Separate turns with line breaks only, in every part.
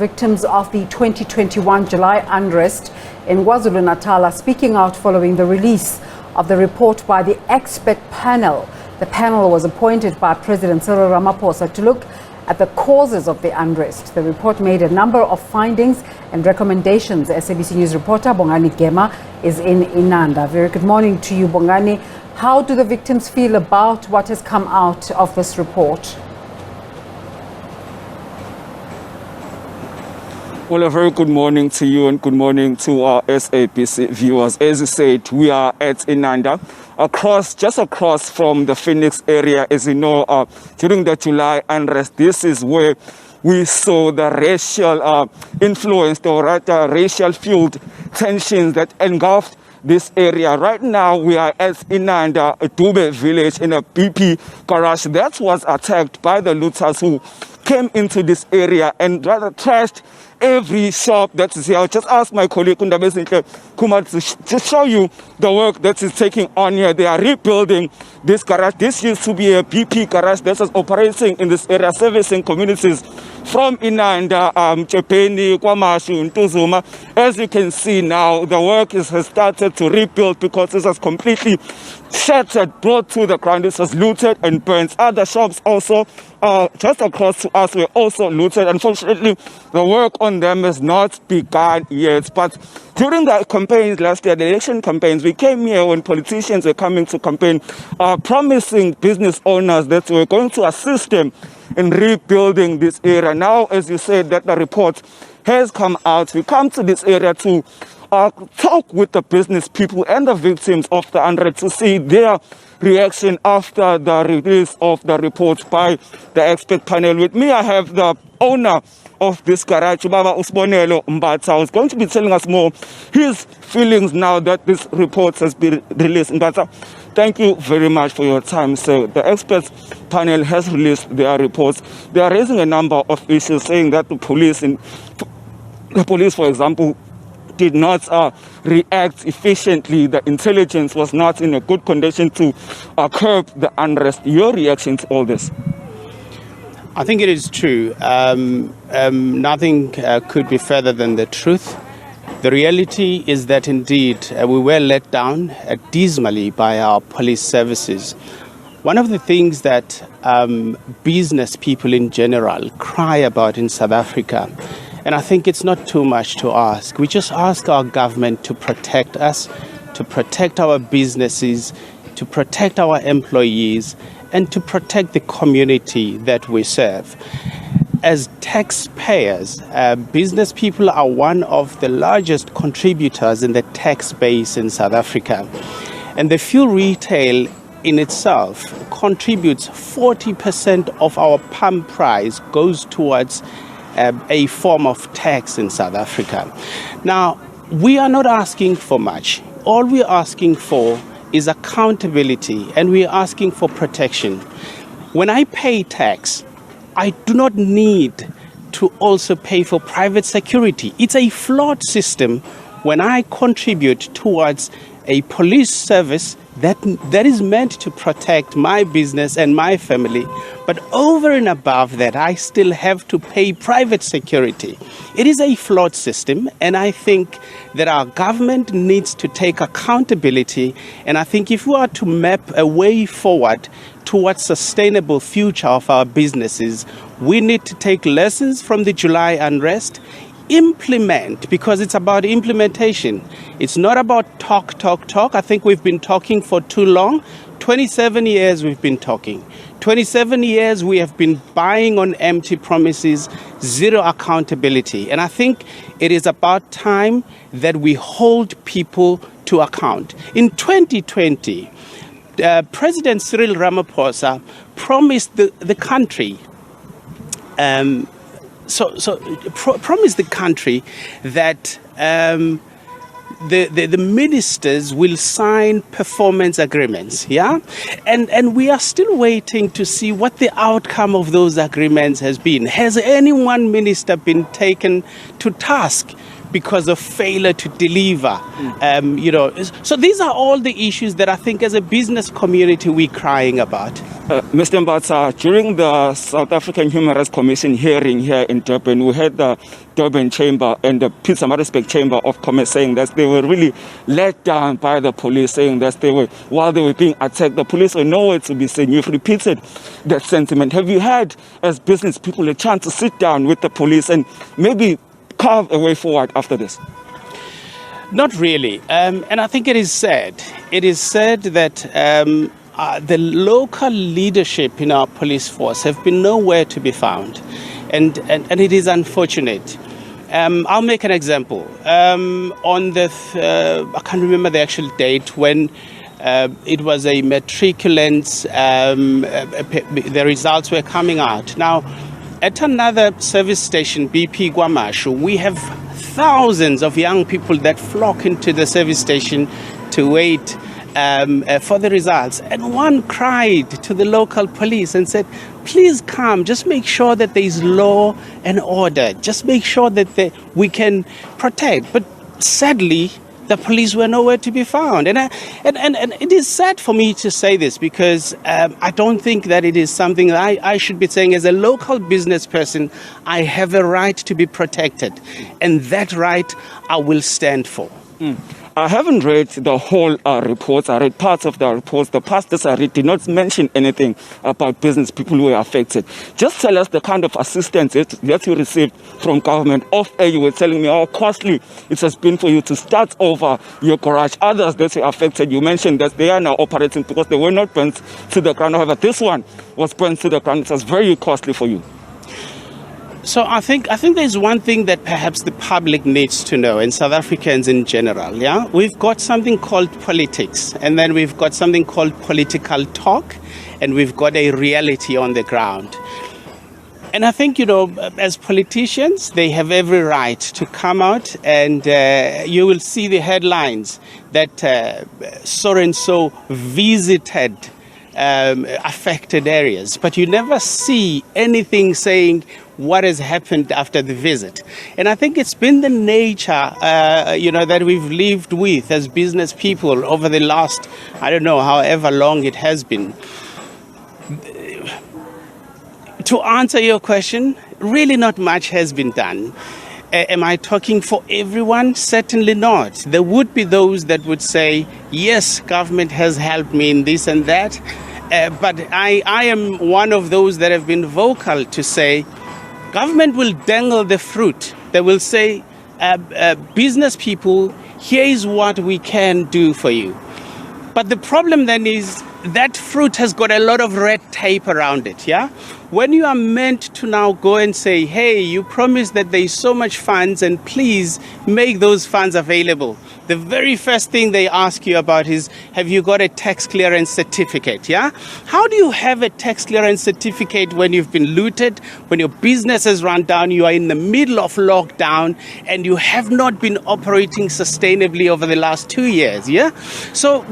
victims of the 2021 July Unrest in KwaZulu-Natal are speaking out following the release of the report by the expert panel. The panel was appointed by President Cyril Ramaphosa to look at the causes of the unrest. The report made a number of findings and recommendations. SABC News reporter Bongani Gema is in Inanda. Very good morning to you, Bongani. How do the victims feel about what has come out of this report?
Well, a very good morning to you and good morning to our SABC viewers. As you said, we are at Inanda, just across from the Phoenix area. As you know, during the July unrest, this is where we saw the racial influence or rather racial-fueled tensions that engulfed this area. Right now, we are at Inanda, a Dube village in a BP garage that was attacked by the looters who came into this area and rather trashed every shop that is here. I'll just ask my colleague Kumar to show you the work that is taking on here. They are rebuilding this garage. This used to be a BP garage that was operating in this area, servicing communities from Inanda, Chepeni, Kwamashu, Ntuzuma. As you can see now, the work has started to rebuild because this was completely shattered, brought to the ground. This was looted and burnt. Other shops also just across to us were also looted. Unfortunately, the work on them has not begun yet. But during the campaigns last year, the election campaigns, we came here when politicians were coming to campaign, promising business owners that we were going to assist them in rebuilding this area. Now, as you said, that the report has come out. We come to this area to talk with the business people and the victims of the unrest to see their reaction after the release of the report by the expert panel. With me, I have the owner of this garage, Baba Usbonelo Mbatha, who's going to be telling us more his feelings now that this report has been released. Mbatha, thank you very much for your time. So the expert panel has released their reports. They are raising a number of issues, saying that the police, for example, did not react efficiently. The intelligence was not in a good condition to curb the unrest. Your reaction to all this?
I think it is true. Nothing could be further than the truth. The reality is that indeed we were let down dismally by our police services. One of the things that business people in general cry about in South Africa, and I think it's not too much to ask. We just ask our government to protect us, to protect our businesses, to protect our employees, and to protect the community that we serve. As taxpayers, business people are one of the largest contributors in the tax base in South Africa. And the fuel retail in itself contributes 40% of our pump price goes towards a form of tax in South Africa. Now, we are not asking for much. All we're asking for is accountability, and we're asking for protection. When I pay tax, I do not need to also pay for private security. It's a flawed system when I contribute towards a police service that is meant to protect my business and my family. But over and above that, I still have to pay private security. It is a flawed system, and I think that our government needs to take accountability. And I think if we are to map a way forward towards sustainable future of our businesses, we need to take lessons from the July unrest, implement, because it's about implementation. It's not about talk. I think we've been talking for too long. 27 years we've been talking. 27 years we have been buying on empty promises, zero accountability. And I think it is about time that we hold people to account. In 2020, President Cyril Ramaphosa promised the country promised the country that the ministers will sign performance agreements, yeah? And we are still waiting to see what the outcome of those agreements has been. Has any one minister been taken to task because of failure to deliver? So these are all the issues that I think as a business community we're crying about.
Mr. Mbatha, during the South African Human Rights Commission hearing here in Durban, we had the Durban Chamber and the Pietermaritzburg Chamber of Commerce saying that they were really let down by the police, saying that while they were being attacked, the police were nowhere to be seen. You've repeated that sentiment. Have you had, as business people, a chance to sit down with the police and maybe carve a way forward after this?
Not really. And I think it is sad. It is sad that the local leadership in our police force have been nowhere to be found. And it is unfortunate. I'll make an example. On the, I can't remember the actual date when it was a matriculants, the results were coming out. Now, at another service station, BP Guamashu, we have thousands of young people that flock into the service station to wait for the results. And one cried to the local police and said, please come, just make sure that there is law and order. Just make sure that we can protect. But sadly, the police were nowhere to be found. And it is sad for me to say this because I don't think that it is something that I should be saying. As a local business person, I have a right to be protected. And that right I will stand for.
I haven't read the whole reports. I read parts of the reports. The parts that I read did not mention anything about business people who were affected. Just tell us the kind of assistance that you received from government. Off air, you were telling me how costly it has been for you to start over your garage. Others that were affected, you mentioned that they are now operating because they were not burnt to the ground. However, this one was burnt to the ground. It was very costly for you.
So I think there's one thing that perhaps the public needs to know, and South Africans in general. Yeah, we've got something called politics, and then we've got something called political talk, and we've got a reality on the ground. And I think, as politicians, they have every right to come out and you will see the headlines that so and so visited affected areas, but you never see anything saying what has happened after the visit. And I think it's been the nature, that we've lived with as business people over the last, I don't know, however long it has been. To answer your question, really not much has been done. Am I talking for everyone? Certainly not. There would be those that would say, yes, government has helped me in this and that. But I am one of those that have been vocal to say, government will dangle the fruit. They will say, business people, here is what we can do for you. But the problem then is that fruit has got a lot of red tape around it, yeah? When you are meant to now go and say, hey, you promised that there is so much funds and please make those funds available. The very first thing they ask you about is, have you got a tax clearance certificate, yeah? How do you have a tax clearance certificate when you've been looted, when your business has run down, you are in the middle of lockdown, and you have not been operating sustainably over the last 2 years, yeah? So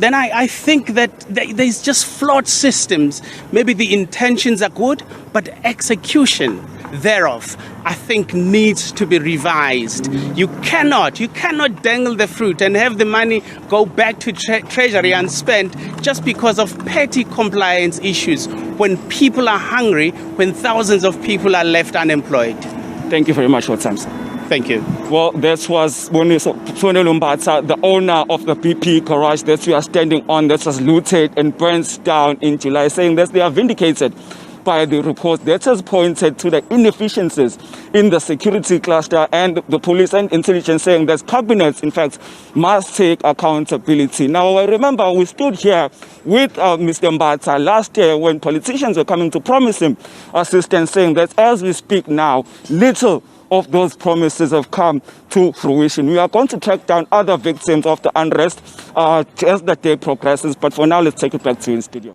I think that there's just flawed systems. Maybe the intentions are good, but execution thereof, I think, needs to be revised. You cannot dangle the fruit and have the money go back to treasury unspent just because of petty compliance issues when people are hungry, when thousands of people are left unemployed.
Thank you very much for your time, sir.
Thank you.
Well, that was Bongani Gema, the owner of the BP garage that we are standing on, that was looted and burnt down in July, saying that they are vindicated by the report that has pointed to the inefficiencies in the security cluster, and the police and intelligence saying that cabinets, in fact, must take accountability. Now, I remember we stood here with Mr. Mbatha last year when politicians were coming to promise him assistance, saying that as we speak now, little of those promises have come to fruition. We are going to track down other victims of the unrest as the day progresses, but for now, let's take it back to you in studio.